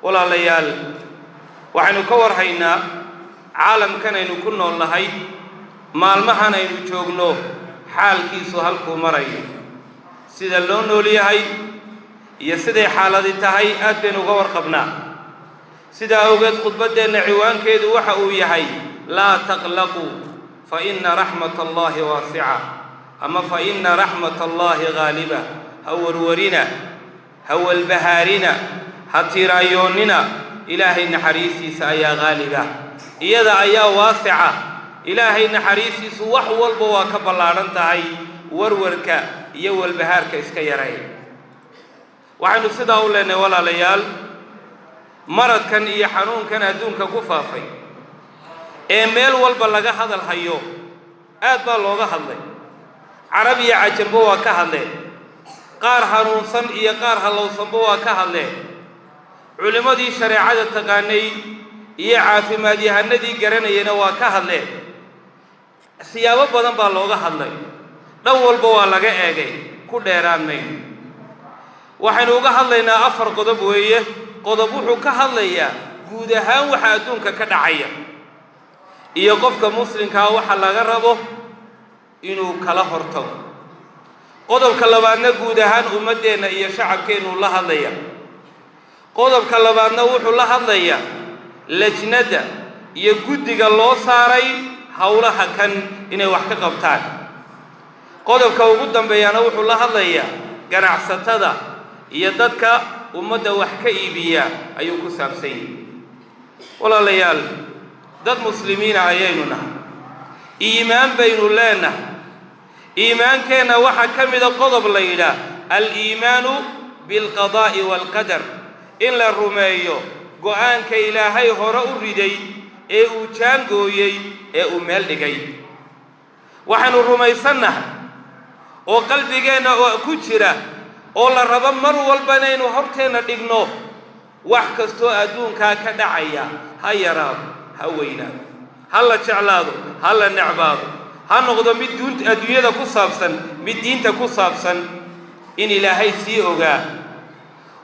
ولا ليال وحنو كور هينا عالم كان ينكون الله هاي maalmahana aynu joogno xaalkiisu halkuu marayo sida loo noolyahay iyo siday xaaladii tahay aad baynu uga warqabnaa sida awgeed khudbadeena ciwaankeedu waxa uu yahay laa taqlaqu fa inna raxmatallahi waasica ama fa inna raxmatallahi ghaaliba hawarwarina hawalbahaarina hatirayoonina ilaahay naxariistiisa ayaa ghaaliba iyada ayaa waasica إلهي نحريسي سوح والبوا كبلارن تاعي وروركا يول بهارك إسكيرين وعنو سدا ولنا ولا ليال مرض كان يحنون كان أدونك كفافي إيميل والبلغة هذا الحيو أدبا لوغا هذا عربي عجبوا كهذا قار هارون صن قار هلو صنبوا كهذا علماء دي شريعة التقاني يعافي ما دي هندي قرن ينوا كهذا siyaabo badan baa looga hadlay dhan walba waa laga eegay ku dheeraanay waxaynu uga hadlaynaa afar qodob weeye qodob wuxuu ka hadlayaa guud ahaan waxa adduunka ka dhacaya iyo qofka muslimka waxa laga rabo inuu kala hortago qodobka labaadna guud ahaan ummadeena iyo shacabkeenu la hadlaya qodobka labaadna wuxuu la hadlayaa lajnada iyo guddiga loo saaray hawlaha kan inay wax ka qabtaan qodobka ugu dambeeyana wuxuu la hadlayaa ganacsatada iyo dadka ummadda wax ka iibiya ayuu ku saabsan yahay walaalayaal dad muslimiina ayaynu nahay iimaan baynu leenahay iimaankeena waxa ka mid ah qodob la yidhaah al-iimaanu bilqadaa'i walqadar in la rumeeyo go'aanka ilaahay hore u riday ee uu jaangooyay ee uu meel dhigay waxaanu rumaysanahay oo qalbigeena oo ku jira oo la rabo mar walba inaynu horteena dhigno wax kasto adduunka ka dhacaya ha yaraado ha weynaado ha la jeclaado ha la necbaado ha noqdo mid adduunyada ku saabsan mid diinta ku saabsan in ilaahay sii ogaa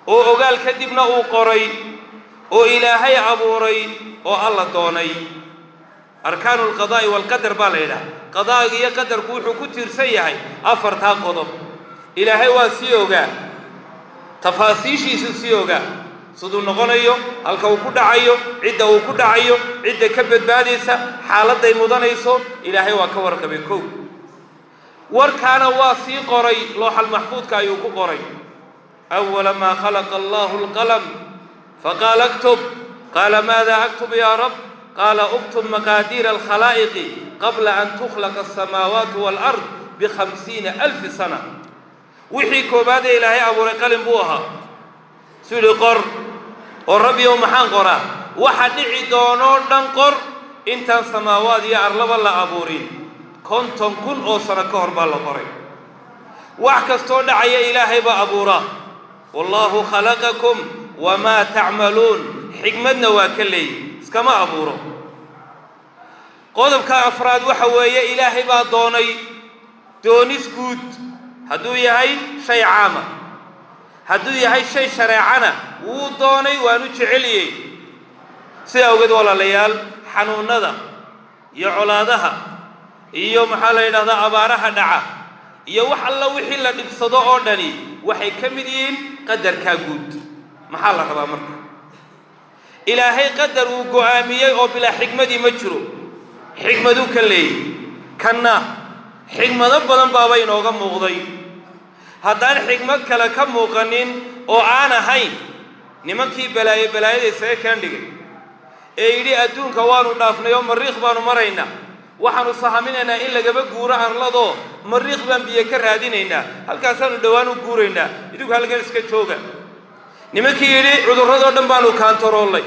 oo ogaal kadibna uu qoray oo ilaahay abuuray oo alla doonay arkaanul qadaa'i wal qadar baa leeyahay qadaa'iga iyo qadarku wuxuu ku tiirsan yahay afarta qodob ilaahay waa sii ogaa tafaasiishiisu sii ogaa siduu noqonayo halka uu ku dhacayo cidda uu ku dhacayo cidda ka badbaadaysa xaaladay mudanayso ilaahay waa ka warqabay kow warkaana waa sii qoray looxal maxfuudka ayuu ku qoray awwala ma khalaqa allahu alqalam faqala aktub قال ماذا أكتب يا رب؟ قال اكتب مقادير الخلائق قبل أن تخلق السماوات والأرض ب50,000 سنة وحي كوباد إلهي أبو رقالم بوها سوري قر والرب يوم حان قرى واحد عدونور دنقر انت السماوات يا أرلب الله أبورين كنتم كن أوسنا كهر بالله وحكستون دعي إلهي بأبورا والله خلقكم وما تعملون حكمتنا واكلي كما أبورو قدم كأفراد وحوية إلهي بادوني دوني سكوت هدو يهي شيء عامة هدو يهي شيء شريعنا ودوني وانو تعليي سيأوغد ولا ليال حنون ندا يعولادها إيو محالي ندا أبارها دعا إيو وحلا وحلا نبصدو أردني وحي كمدين قدر كاقود محالة ربا مركب إلهي قدر وقوامية أو بلا حكمة مجرو حكمة كلي كنا حكمة بدن بابين أو مغضي هذا حكمة كلا كم مغنين أو أنا هاي نمكي بلاي سيكون دقي إيدي أدون كوانو نافنا يوم مريخ بانو مرينا وحنو صحاميننا إلا جبك جورا عن لضو مريخ بان بيكر هاديننا هل كاسانو دوانو جورينا يدوك هل كان سكتشوجا nimankii yiri cudurrada dhan baanu kaantaroolay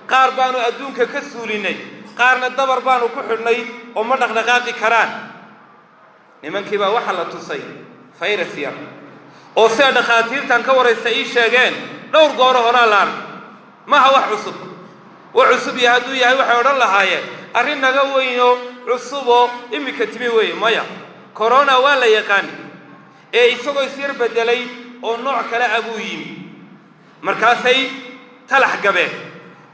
qaar baanu adduunka ka suulinay qaarna dabar baanu ku xidhnay oo ma dhaqdhaqaaqi karaan nimankii baa waxa la tusay virus yar oo sida dhaqaatiirtan ka waraysta ii sheegeen dhowr goor hore laan ma ha wax cusub yahay yahay waxa odhan lahaayeen arrin naga weyno cusubo imika timi weey maya corona waa la yaqaan ee isagoo sir bedelay oo nooc kale abuu yimi markaasay talax gabeen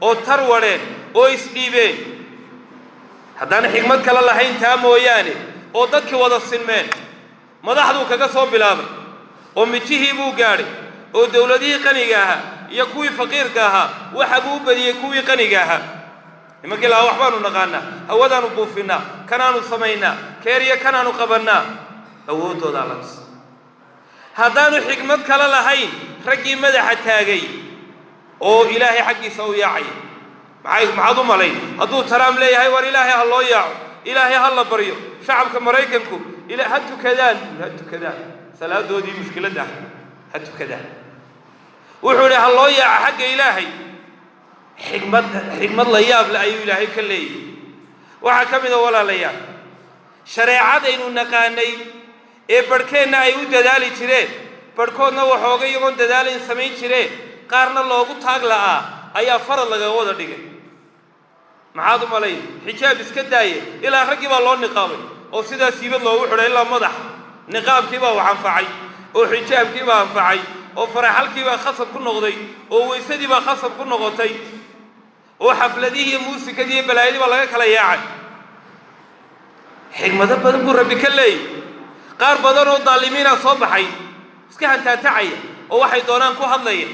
oo tarwadeen oo isdhiibeen haddaan xigmad kale lahayn taa mooyaane oo dadkii wada sinmeen madaxduu kaga soo bilaabay oo mijihii buu gaadhay oo dowladihii qaniga ahaa iyo kuwii faqiirka ahaa waxa buu u badiyey kuwii qaniga ahaa nimankii lahaa waxbaanu naqaanaa hawadaanu buufinnaa kanaanu samaynaa keeriya kanaanu qabannaa awooddoodaa la tus haddaanu xigmad kale lahayn raggii madaxa taagay oo ilaahay xaggiisa u yaacaya maxaad u malayn hadduu taraam leeyahay war ilaahay ha loo yaaco ilaahay ha la baryo shacabka maraykanku ha tukadaan salaadoodii mushkiladda ah ha tukadaan wuxuu idhi ha loo yaaco xagga ilaahay xigmad la yaab le ayuu ilaahay ka leeyahay waxaa ka mid a walaalayaal shareecadaynu naqaanay ee barhkeenna ay u dadaali jireen barhkoodna waxooga iyagoon dadaalayn samayn jireen qaarna loogu taag la'aa ayaa farad lagaga wada dhigay maxaad u malayn xijaab iska daaye ilaa raggii baa loo niqaabay oo sidaa siibad loogu xidhay ilaa madax niqaabkii baa wax anfacay oo xijaabkii baa anfacay oo faraxalkii baa khasab ku noqday oo weysadii baa khasab ku noqotay oo xafladihii iyo muusikadii iyo balaayadii baa laga kala yaacay xigmado badan buu rabbi ka leeyay qaar badan oo daalimiina soo baxay iska hantaatacaya oo waxay doonaan ku hadlaya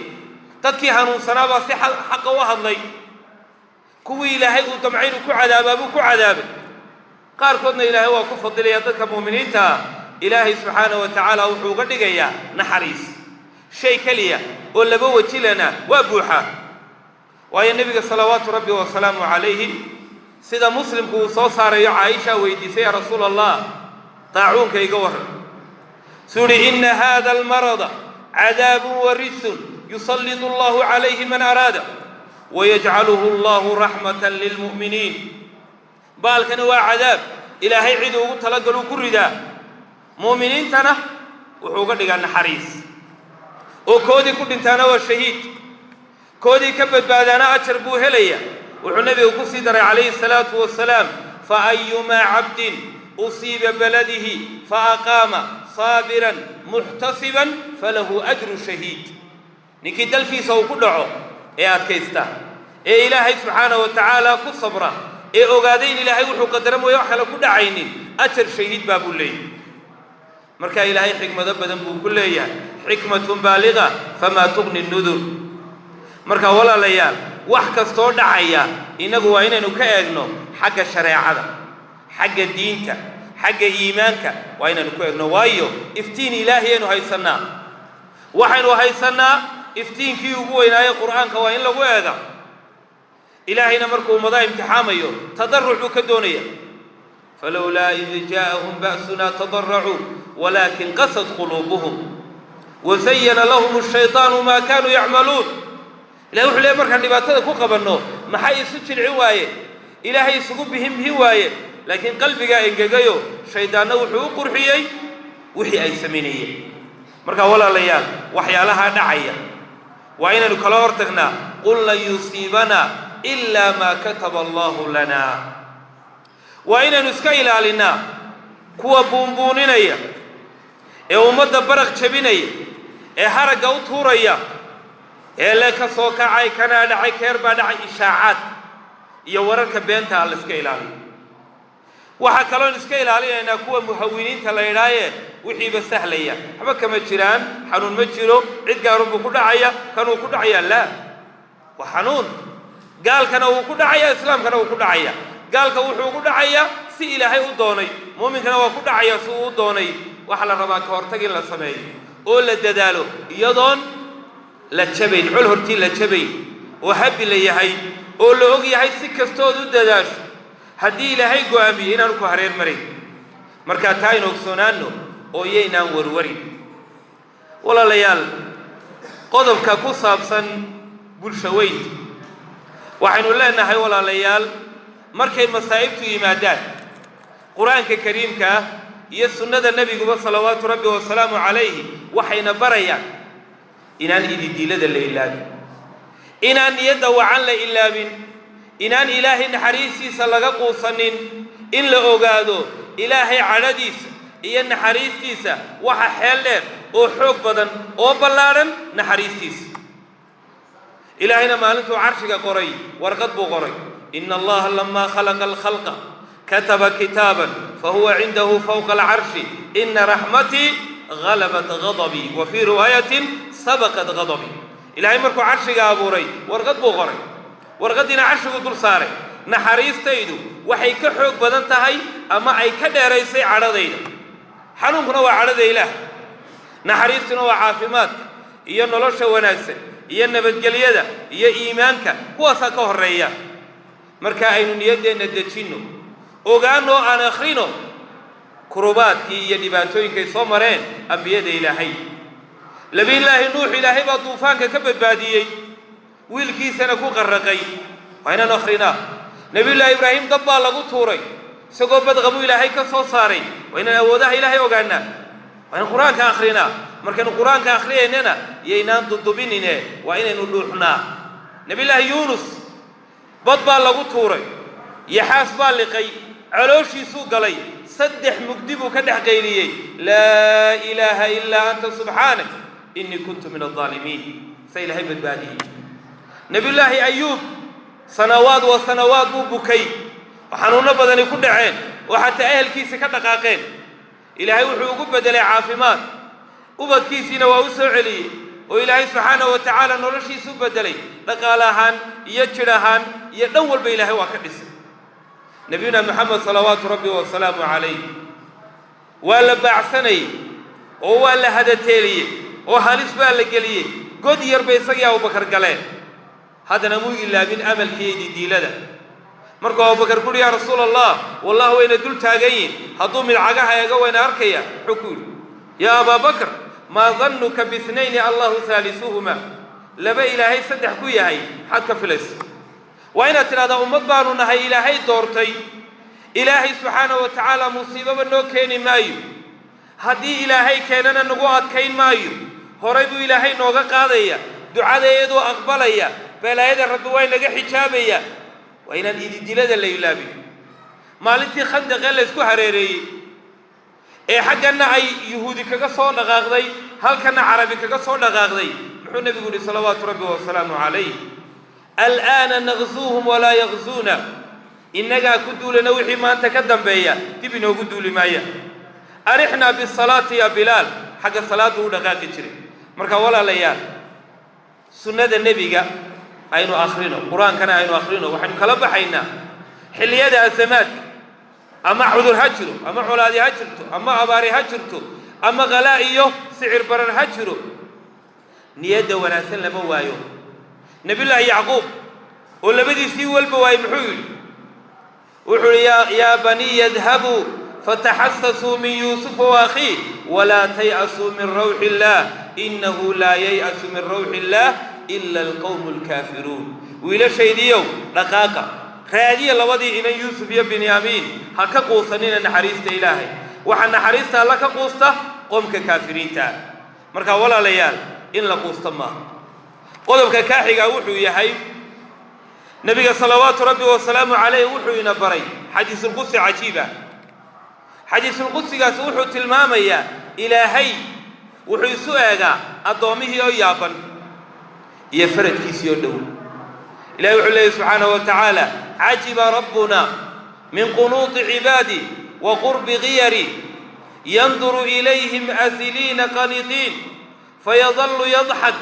dadkii hanuunsanaa baa si xaqa u hadlay kuwii ilaahay uu damcay inuu ku cadaabaa buu ku cadaabay qaarkoodna ilaahay waa ku fadilaya dadka mu'miniinta ah ilaahay subxaanahu wa tacaala wuxuu uga dhigayaa naxariis shay keliya oo laba weji lana waa buuxaa waayo nebiga salawaatu rabbi wasalaamu calayhi sida muslimku uu soo saarayo caaisha weydiisay yaa rasuula allah daacuunka iga warran suu yidhi inna haada almarada cadaabun wa rijsun yusallitu allahu calayhi man araada wayajcaluhu allahu raxmatan lilmu'miniin baalkani waa cadaab ilaahay ciduu ugu talagaluu ku ridaa mu'miniintana wuxuu uga dhigaa naxariis oo koodii ku dhintaana waa shahiid koodii ka badbaadaana ajar buu helaya wuxuu nebigu ku sii daray calayhi salaatu wasalaam fa ayumaa cabdin usiiba baladihi fa aqaama saabiran muxtasiban falahu ajru shahiid ninkii dalkiisa uu ku dhaco ee adkaysta ee ilaahay subxaanahu wa tacaala ku sabra ee ogaaday in ilaahay wuxuu qadara mooye wax kale ku dhacaynin ajar shahiid baa buu leeyahay markaa ilaahay xikmado badan buu ku leeyahay xikmatun baaliga famaa tugni nudur marka walaalayaal wax kastoo dhacaya innagu waa inaynu ka eegno xagga shareecada xagga diinta xagga iimaanka waa inaynu ku eegno waayo iftiin ilaahay aynu haysannaa waxaynu haysannaa iftiinkii ugu weynaaye qur'aanka waa in lagu eega ilaahayna markuu ummadaha imtixaamayo tadarruc buu ka doonaya falowlaa id jaa'ahum ba'sunaa tadarracuu walaakin qasad quluubuhum wazayana lahum ashaytaanu maa kaanuu yacmaluun ilahay wuxuu leeyahy markaan dhibaatada ku qabanno maxay isu jilci waaye ilaahay isugu bihin waaye laakiin qalbigaa engegayo shaydaanna wuxuu u qurxiyey wixii ay samaynayeen marka walaalayaal waxyaalahaa dhacaya waa inaynu kala hor tagnaa qul lan yusiibanaa ilaa maa kataba allahu lanaa waa inaynu iska ilaalinnaa kuwa buunbuuninaya ee ummadda baraq jabinaya ee haragga u tuuraya ee le ka soo kacay kanaa dhacay keer baa dhacay ishaacaad iyo wararka beenta ah la iska ilaaliyo waxaa kaloon iska ilaalinaynaa kuwa muhawiniinta la idhaaye wixiiba sahlaya waxba kama jiraan xanuun ma jiro cid gaarun buu ku dhacaya kanuu ku dhacaya laa waa xanuun gaalkana wuu ku dhacaya islaamkana wuu ku dhacaya gaalka wuxuu ku dhacayaa si ilaahay u doonay muuminkana waa ku dhacayaa si uu u doonay waxaa la rabaa ka hortag in la sameeyo oo la dadaalo iyadoon la jabayn col hortii la jabayn oo habbi la yahay oo la og yahay si kastood u dadaasho haddii ilaahay go'aamiyey inaanu ku hareer marayn markaa taa aynu ogsoonaanno oo iyaynaan warwarin walaalayaal qodobka ku saabsan bulsho weynta waxaynu leenahay walaalayaal markay masaa'ibtu yimaadaan qur-aanka kariimka ah iyo sunnada nebiguba salawaatu rabbi wasalaamu calayhi waxayna barayaan inaan ididiilada la ilaabin inaan niyadda wacan la ilaabin inaan ilaahay naxariistiisa laga quusanin in la ogaado ilaahay cadhadiisa iyo naxariistiisa waxa xeel dheer oo xoog badan oo ballaadhan naxariistiisa إلهنا ما أنتو عرشك قري ورقد قري إن الله لما خلق الخلق كتب كتابا فهو عنده فوق العرش إن رحمتي غلبت غضبي وفي رواية سبقت غضبي إلهي مركو عرشك أبوري ورقد قري ورقدنا عرشك دول صاري نحريس تيدو وحي كحوك بدن تهي أما أي كديريسي عرضينا حنونكنا وعرض إله نحريسنا وعافمات إيا نلوشة وناسة إيا نبتقليدا إيا إيمانك هو ساكوه الرئيا مركا أينو نيدين ندتشينو وقانو أنا أخرينو كروبات كي يدباتوين كي صمرين أنبياد إلهي لبي الله نوح إلهي بطوفان كبب باديي ويلكي سنكو غرقي وين نخرنا نبي الله إبراهيم ضبا لغو توري سقو بدغمو إلهي كسو صاري وين أوداه إلهي وقعنا وين القرآن كآخرنا مركن القرآن كآخرنا يينان تطبيننا وين نلوحنا نبي الله يونس ضبا لغو توري يحاسبا لقي علوشي سوق لي صدح مكدبو كدح قيلي لا إله إلا أنت سبحانك إني كنت من الظالمين سيلهي بالبادي نبي الله أيوب سنوات وسنوات بكي وحنونا بدني كل عين وحتى أهل كيس كدقاقين إلهي وحوق بدل عافمات وبد كيسنا وأوسع عليه وإلهي سبحانه وتعالى نرشي سب بدلي لقالهان يجرهان يدور بإلهي وكدس نبينا محمد صلوات ربي وسلامه عليه ولا بعثني ولا هذا تالي وهالس بالقليه قد يربي سقيا وبكر قلين هذا نمو إلا من أمل كيدي ديلدا مركو أبو بكر قول يا رسول الله والله وين دول تاجين هضو من عجاها يا جوين أركيا حكول يا أبا بكر ما ظنك باثنين الله ثالثهما لبا إلهي صدح كويا هاي حتى فلس وين تنادى أمضبارنا هاي إلهي دورتي إلهي سبحانه وتعالى مصيبة بنو كين مايو هدي إلهي كيننا نقوات كين مايو هربوا إلهي نوغا قاضية دعاء يدو أقبلية فلا يد الردوين لقى حجابية وإن الإدلال اللي يلابي مالتي خندق قال اسكو حريري إيه حقنا أي يهودي كقصون لغاغدي هل كان عربي كقصون لغاغدي نحن النبي يقول صلوات ربي وسلامه عليه الآن نغزوهم ولا يغزونا إنك كدوا لنا وحي ما تقدم بيا تبي نوجدوا لمايا أرحنا بالصلاة يا بلال حق الصلاة هو دقائق تشري مركا ولا ليال سنة النبي قال أين آخرينه القرآن كان أين آخرينه وحن كلب حينا حل يد الزمان أما عذر هجره أما علادي هجرته أما أباري هجرته أما غلائيه سعر برر هجره نيده ولا سلم وايو نبي الله يعقوب ولا بدي سوى البواي محول وحول يا بني يذهبوا فتحسسوا من يوسف وأخيه ولا تيأسوا من روح الله إنه لا ييأس من روح الله إلا القوم الكافرون وإلى شيء ديو دقاقة خيالية لودي إن يوسف يا بنيامين هكا قوصنين نحريست إلهي وحن نحريست لك قوسته قوم ككافرين تعال مركا ولا ليال إن لقوسته ما قدم ككاحي وحو يحي نبي صلوات ربي وسلامه عليه وحو ينبري حديث القدس عجيبة حديث القدس وحو تلماميا إلهي وحو سؤالا أضومه يابن يفرد كيسيو دول إلهي وحو سبحانه وتعالى عجب ربنا من قنوط عبادي وقرب غيري ينظر إليهم أثلين قنطين فيظل يضحك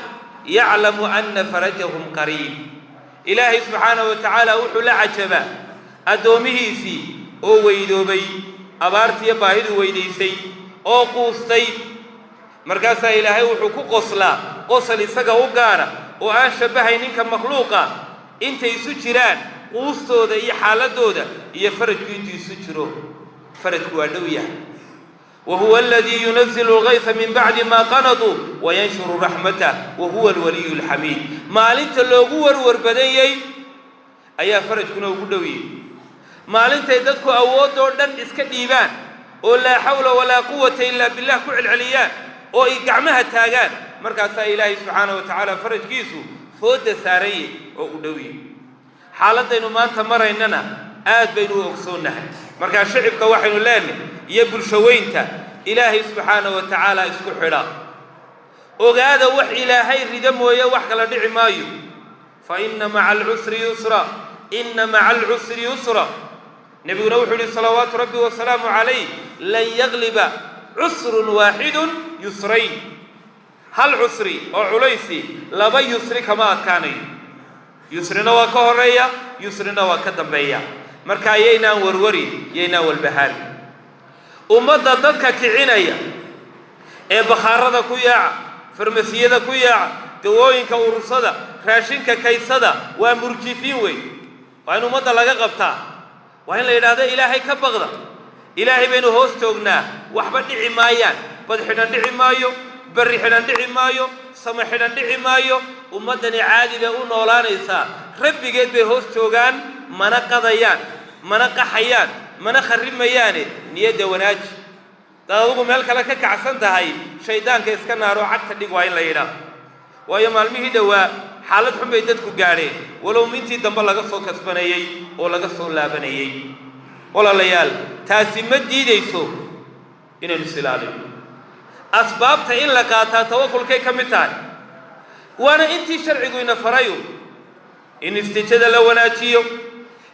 يعلم أن فرجهم قريب إلهي سبحانه وتعالى وحو لعجبا أدومه سي أو ويدوبي أبارتي باهد ويديسي أو قوستي مركاسا إلهي وحو كقصلا قصل إساقا وقارا وآن شبهي نينك مخلوقا انت يسجران قوستو دا إي حالدو دا إي فرج كنت يسجرو فرج كوالوية وهو الذي ينزل الغيث من بعد ما قنطوا وينشر رحمته وهو الولي الحميد ما لنت لوغو ورور بدنيي أيا فرج كنو كدوي ما لنت يددكو أودو دن إسكا ديبان ولا حول ولا قوة إلا بالله كعل عليان oo ay gacmaha taagaan markaas Ilaahay subhanahu wa ta'ala farajkiisu fooda saaray oo u dhawiy xaaladaynu maanta maraynana aad baynu ogsoonahay marka shacabka waxaynu leenahay iyo bulshaweynta Ilaahay subhanahu wa ta'ala isku xidha ogaada wax Ilaahay rida mooye wax kala dhici maayo فإن مع العسر يسرا إن مع العسر يسرا نبي نوح صلوات ربي وسلامه عليه لن يغلب عسر واحد يسرين هل عسري أو عليسي لبا يسري كما كان يسرنا وكهرية يسرنا وكدبية marka ayaynaan warwari yaynaa walbahaari ummadda dadka kicinaya ee bakhaarada ku yaaca farmasiyada ku yaaca dawooyinka urursada raashinka kaysada waa murjifiin weey waa in ummadda laga qabtaa waa in la yidhaahdo ilaahay ka baqda ilaahay baynu hoos joognaa waxba dhici maayaan bad xidhan dhici maayo bari xidhan dhici maayo sama xidhan dhici maayo ummaddani caadi bay u noolaanaysaa rabbigeed bay hoos joogaan mana qadayaan mana qaxayaan mana kharimayaane niyada wanaaji dadku meel kale ka kacsan tahay shaydaanka iska naaro cagta dhig waa in la yiraahdo waayo maalmihii dhawaa xaalad xun bay dadku gaareen walow mintii dambe laga soo kasbanayay oo laga soo laabanayay walaalayaal taasi ma diidayso inaynu silaalino asbaabta in la qaataa tawakkulkay ka mid tahay waana intii sharcigu ina farayo in istijada la wanaajiyo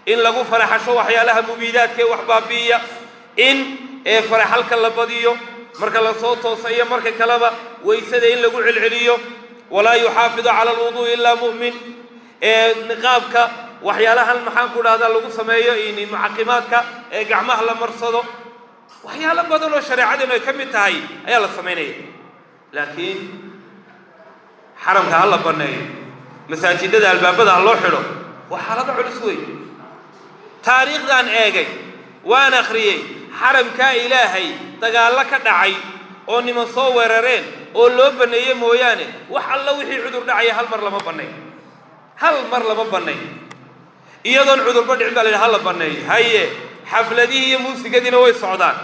in lagu faraxasho waxyaalaha mubiidaadka wax baabiya in faraxalka la badiyo marka la soo toosayo marka kaleba weysada in lagu cilciliyo wala yuhaafidu ala alwudu illa mu'min niqaabka waxyaalaha maxaan ku dhahdaa lagu sameeyo in muxaqimaadka gacmaha la marsado waxyaalo badan oo shariicadu ay ka mid tahay ayaa la sameeynaya laakiin xaramka la baneeyo masaajidada albaabada loo xiro waxa laga culus weey taariikhdan eegay waan akhriyay xaramka ilaahay dagaal ka dhacay oo niman soo weerareen oo loo baneeyay mooyaane wax alla wixii cudur dhacay hal mar lama baneey iyadoon cudurba dhicin baa la baneey haye xafladii iyo muusigadina way socdaan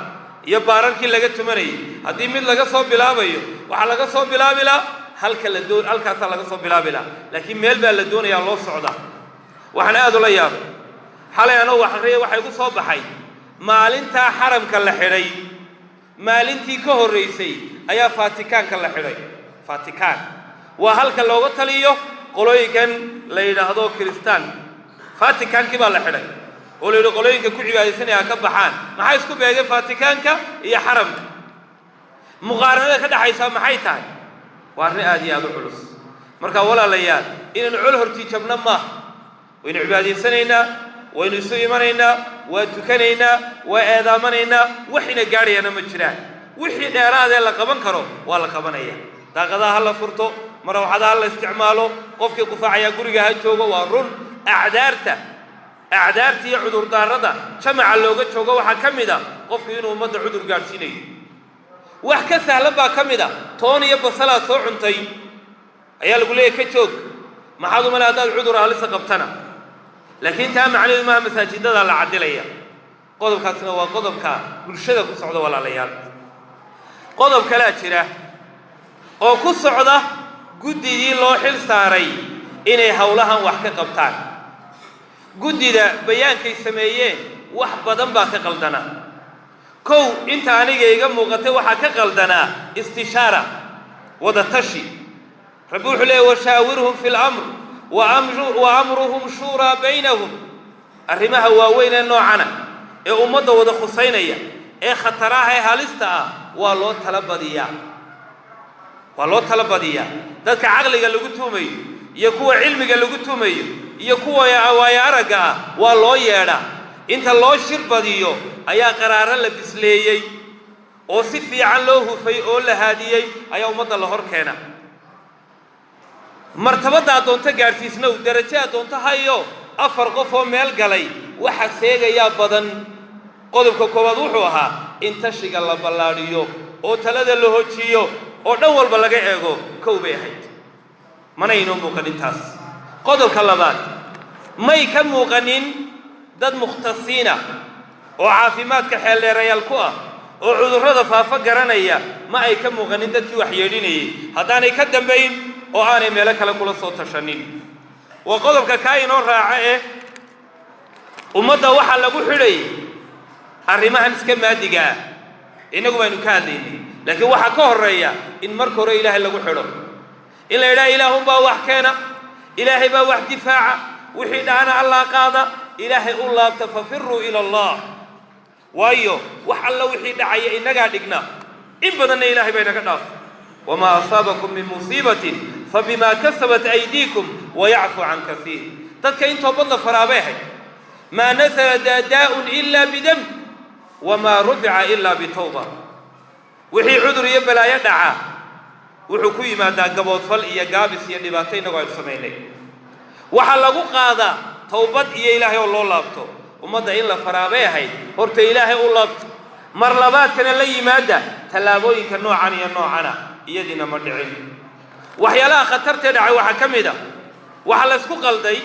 iyo baararkii laga tumanay hadii mid laga soo bilaabayo waxa laga soo bilaabila halkaas laga soo bilaabila laakiin meel baa la doonayaa loo socdaa waxaan aad u la yaabay xalay anoo waxay ku soo baxay maalinta xaramka la xiray maalintii ka horeysay ayaa Faatikaanka la xiray Faatikaan waa halka looga taliyo qolooyinkan la yiraahdo Kristaan Faatikaankii baa la xiray oo la yiraahdo qolooyinka ku cibaadeysanaya ka baxaan maxay isku beegay Faatikaanka iyo xaramka muqaaranada ka dhaxaysa maxay tahay waa aad iyo aad u culus marka walaalayaal inaan cul hortii jabna ma waynu cibaadeysanayna waynu soo imanayna waa tukanaynaa waa eedaamanayna waxina gaarayana ma jiraan wixii dheeraad ee la qaban karo waa la qabanaya daaqadaha la furto marwaxadaha la isticmaalo qofkii qufaacaya guriga ha joogo waa run acdaartii iyo cudur daarada jamaca looga joogo waxa kamida qofku inuu ummadda cudur gaarsiinayo wax ka sahlan baa kamida toon iyo basala soo cuntay ayaa lagu leeyahay ka joog maxaad u malaadaad cudur halisa qabtana laakiin taa macnaheedu ma masaajidada la cadilaya qodobkaasna waa qodobka bulshada ku socda walaalayaal qodob kale jira oo ku socda guddigii loo xil saaray inay hawlahan wax ka qabtaan guddida bayaankay sameeyeen wax badan baa ka qaldana kow inta aniga iga muuqatay waxa ka qaldana istishaara wada tashi rabbi wuxuu leeyahay washaawirhum fil amr وأمرهم شورى بينهم arrimaha waaweyn ee noocana ee ummadda wada khusaynaya ee khataraha ee halista ah waa loo tala badiyaa dadka aqliga lagu tuumayo iyo kuwa cilmiga lagu tuumayo iyo kuwa waaya araga ah waa loo yeedha inta loo shir badiyo ayaa qaraaro la bisleeyay oo si fiican loo hufay oo la haadiyay ayaa ummadda la hor keena martabada doonta gaarsiisna u darajo doonta hayo afar qof oo meel galay waxa seegaya badan qodobka koowaad wuxuu ahaa in tashiga la ballaariyo oo talada la hoojiyo oo dhan walba laga eego koow bay ahayd mana inoo muuqanin taas qodobka labaad may ka muuqanin dad mukhtasiina oo caafimaadka xeeldeerayaal ku ah oo cudurrada faafa garanaya ma ay ka muuqanin dadkii wax yeedhinayay haddaanay ka dambayn oo aanay meel kale kula soo tashanin waa qodobka ka inoo raaca ummadda waxa lagu xidhay arrimahan iska maadiga inagu baynu ka hadlaynay laakiin waxa ka horeeya in marka hore ilaahay lagu xidho in la ilaahay ilaahum baa wax keena إلهي با واحد دفاع وحيد أنا الله قاضى إلهي الله ففروا إلى الله وايو وحلا وحيد عي إنك عدقنا إن بدنا إلهي بينك ناف وما أصابكم من مصيبة فبما كسبت أيديكم ويعفو عن كثير تذكرين توبنا فرابيه ما نزل داء إلا بدم وما رفع إلا بتوبة وحي عذر يبلا يدعى وحكوي ما دا قبض فل إيا قابس يدباتين نقعد سميني وحلقوا قاضا توبت إيا إلهي والله لابتو ومدى إلا فرابيه هرت إلهي والله مرلبات كان اللي مادة تلابوين كالنوعان ينوعانا يدنا مدعين وحيالا خطرت يدعي وحكمدا وحلسكو قلدي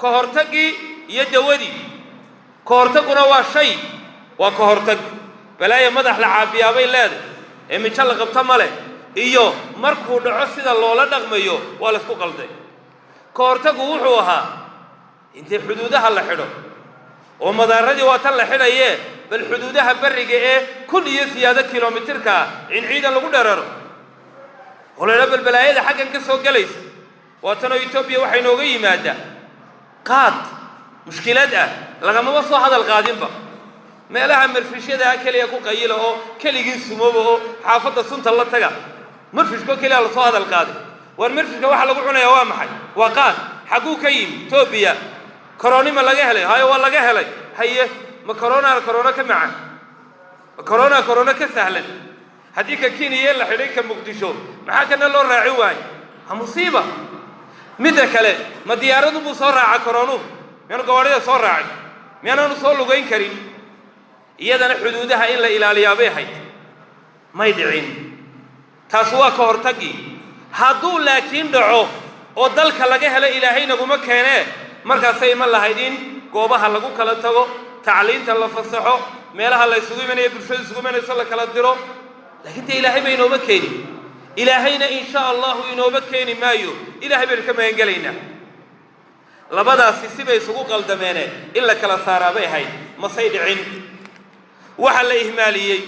كهرتقي يدودي كهرتقنا وشيء وكهرتق بلا يمدح لعابيا بي لاد إمي شال قبطة ماله إيو مركو دعسي دا اللولا دغميو والسكو قلدي كهرتقو وحوها انت حدودها اللي حدو ومداردي واتن لحدا ايه بل حدودها برقه ايه كل يزيادة كيلومتر كا عين عيدا لغو درارو ولا نبل بلايدا حقا كسو قليس واتنو يوتوبيا وحي نوغي مادة قاد مشكلة لغا وصو هذا القادم با ما لها مرفشي دا كلي يكو قيله كلي جنسموه حافظة سنة الله تقا مرفشكو كلي على صو هذا القادم والمرفشكو واحد لغو عنا يوامحي وقاد حقو كيم توبيا كورونا ما لقاه لي هاي والله لقاه لي هي ما كورونا كمعان كورونا كسهلا هديك كيني يلا حريك مقدشو معاك أنا لو راعي واي مصيبة مدة كله ما ديارنا بصور راعي كورونا يعني قوارير صور راعي يعني أنا صور لقين كريم يدنا حدودها إلا إلى اليابي هاي ما يدعين تسوا كهرتقي هادو لكن دعوه ودلك لقاه لي إلهي نقول مكانه markaasay ma lahaydin goobaha lagu kala tago tacliinta la fasaxo meelaha la isugu imanay bulshada isugu imanayso la kala diro laakiin ilaahay bay inoo keenin ilaahayna insha Allah inoo keenin maayo ilaahay bay ka magan galayna labadaasi sibay isugu qaldameene illa kala saarabay hay ma say dhicin waxa la ihmaaliyay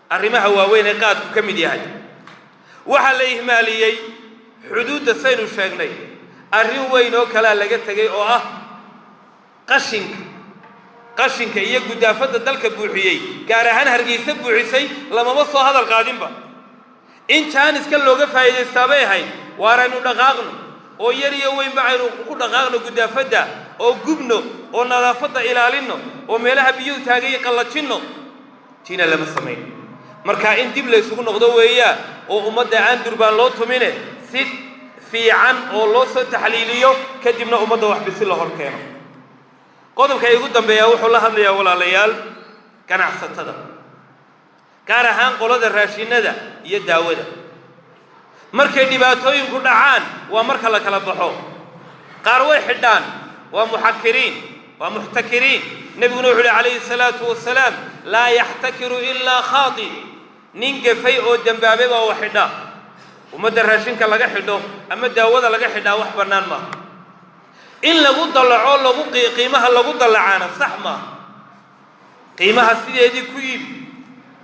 arrimaha waaweyn ee qaadku kamid yahay waxa la ihmaaliyay xuduudda saynu sheegnay arrin weyn oo kala laga tagay oo ah qashinka iyo gudaafada dalka buuxiyay gaar ahaan Hargeysa buuxisay lamama soo hadal qaadinba in Janiska looga faa'iideystay hay waaraynu dhaqaaqno oo yar iyo weyn bacaynu ku dhaqaaqno gudaafada oo gubno oo nadaafada ilaalino oo meelaha biyo taagay qalajino tina lama sameyn marka in dib la isugu noqdo weeyaa oo umada aan durbaan loo tumine si fiican oo loo soo taxliiliyo kadibna umada wax bisi la horkeeno qodobka ay ugu dambeeyaa wuxuu la hadlayaa walaalayaal ganacsatada gaar ahaan qolada raashinada iyo daawada markay dhibaatooyinku dhacaan waa marka la kala baxo qaar way xidhaan waa muhakkiriin waa muhtakiriin nabiguna wuxuu alayhi salaatu wasalaam la yahtakiru illa khati ninka fay oo dambaabay waa waxidha umada raashinka laga xidho ama daawada laga xidhaa wax banaan ma in lagu dalaco lagu qiimaha lagu dalacaana sax ma qiimaha sideedii ku yib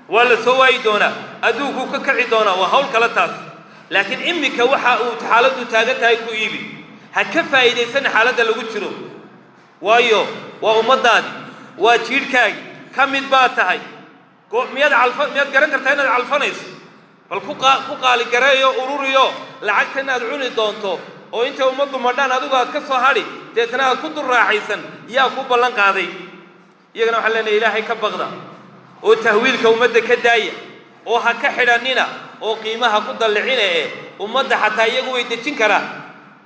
wala soo way doona aduunku ka kici doona waa hawl kala taas laakiin imika waxa uu xaaladu taagatahay ku yibi ha ka faa'iideysan xaaladda lagu jiro waayo waa umadaadi waa jiirkaagi kamid baa tahay miyad garan kartaa inaad calfanayso bal ku qaali gareeyo ururiyo lacagtan aad cuni doonto oo inta umadu madhan adigu aad ka soo hari deetana aad ku duraaxaysan yaa ku ballan qaaday iyagana waxa leenahay ilaahay ka baqda oo tahwiilka umada ka daaya oo ha ka xidhanina oo qiimaha ku dalcina umada xataa iyagu way dejin karaan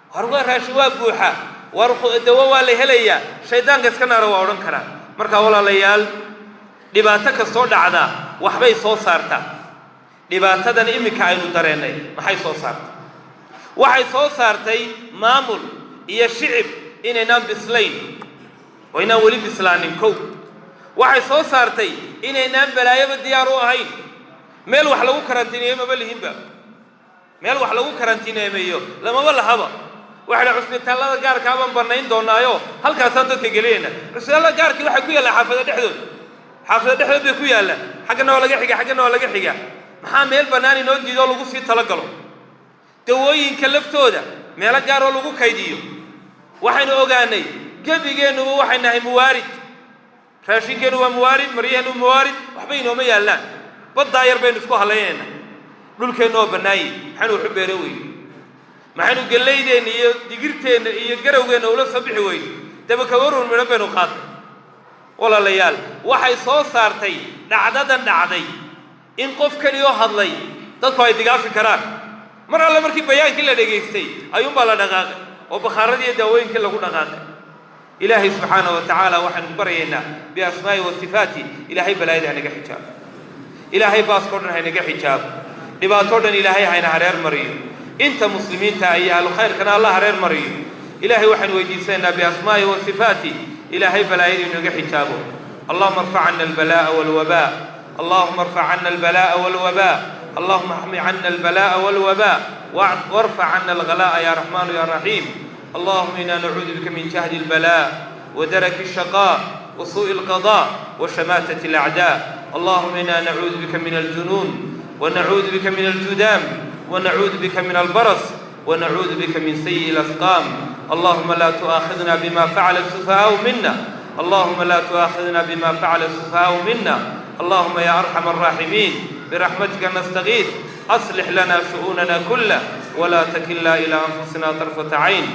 warwa raashin waa buuxa war dawo waa la helaya shaydaanka iska naara waa oran karaa marka walaalayaal dhibaato ka soo dhacda waxbay soo saartaa dhibaatadan imika aynu dareenay maxay soo saartay waxay soo saartay maamul iyo shicib inaynan bislayn oo inaan wali bislaanin kow waxay soo saartay inaynan balaayaba diyaar u ahayn meel wax lagu karantiineeyo ma balihinba meel wax lagu karantiineeyo lama lahaba waxa cusbitaalada gaarka ah baan barnayn doonaayo halkaas aan dadka galeena cusbitaalada gaarka waxa ku yaala xaafada dhexdood bay ku yaala xagana waa laga xiga maxaa meel banaan inoo diido lagu sii tala galo dawooyinka laftooda meelo gaar oo lagu kaydiyo waxaynu ogaanay gebigeennuba waxay nahay muwaarid raashinkeenu waa muwaarid maryaheenu muwaarid waxba inooma yaallaan baddaa yar baynu isku hallaynaynaa dhulkeennu oo bannaayey maxaynu waxu beero weyne maxaynu gellaydeenna iyo digirteenna iyo garawgeenna ula soo bixi weyne dabakawarun midho baynu qaadnay walaalayaal waxay soo saartay dhacdadan dhacday in qof keliyoo hadlay dadku ay digaafi karaan mar alle markii bayaankii la dhegaystay ayuunbaa la dhaqaaqay oo bakhaaradii iyo daawooyinkii lagu dhaqaaqay ilaahay subxaanahu wa tacaala waxaanu baryaynaa biasmaa'i wa sifaati ilaahay balaayada hanaga xijaabo ilaahay baaskao dhan haynaga xijaabo dhibaatoo dhan ilaahay hayna hareer mariyo inta muslimiinta iyo ahlu khayrkana allah hareer mariyo ilaahay waxaanu weydiisanaynaa biasmaa'i wa sifaati ilaahay balaayada inaga xijaabo allahuma arfac cana albalaa'a waalwabaa allahuma arfac cana albalaa'a waalwabaa اللهم احم عنا البلاء والوباء وارفع عنا الغلاء يا رحمن يا رحيم اللهم إنا نعوذ بك من جهد البلاء ودرك الشقاء وسوء القضاء وشماتة الأعداء اللهم إنا نعوذ بك من الجنون ونعوذ بك من الجذام ونعوذ بك من البرص ونعوذ بك من سيء الأسقام اللهم لا تؤاخذنا بما فعل السفهاء منا اللهم لا تؤاخذنا بما فعل السفهاء منا اللهم يا أرحم الراحمين برحمتك نستغيث أصلح لنا شؤوننا كلها ولا تكلنا إلى أنفسنا طرفة عين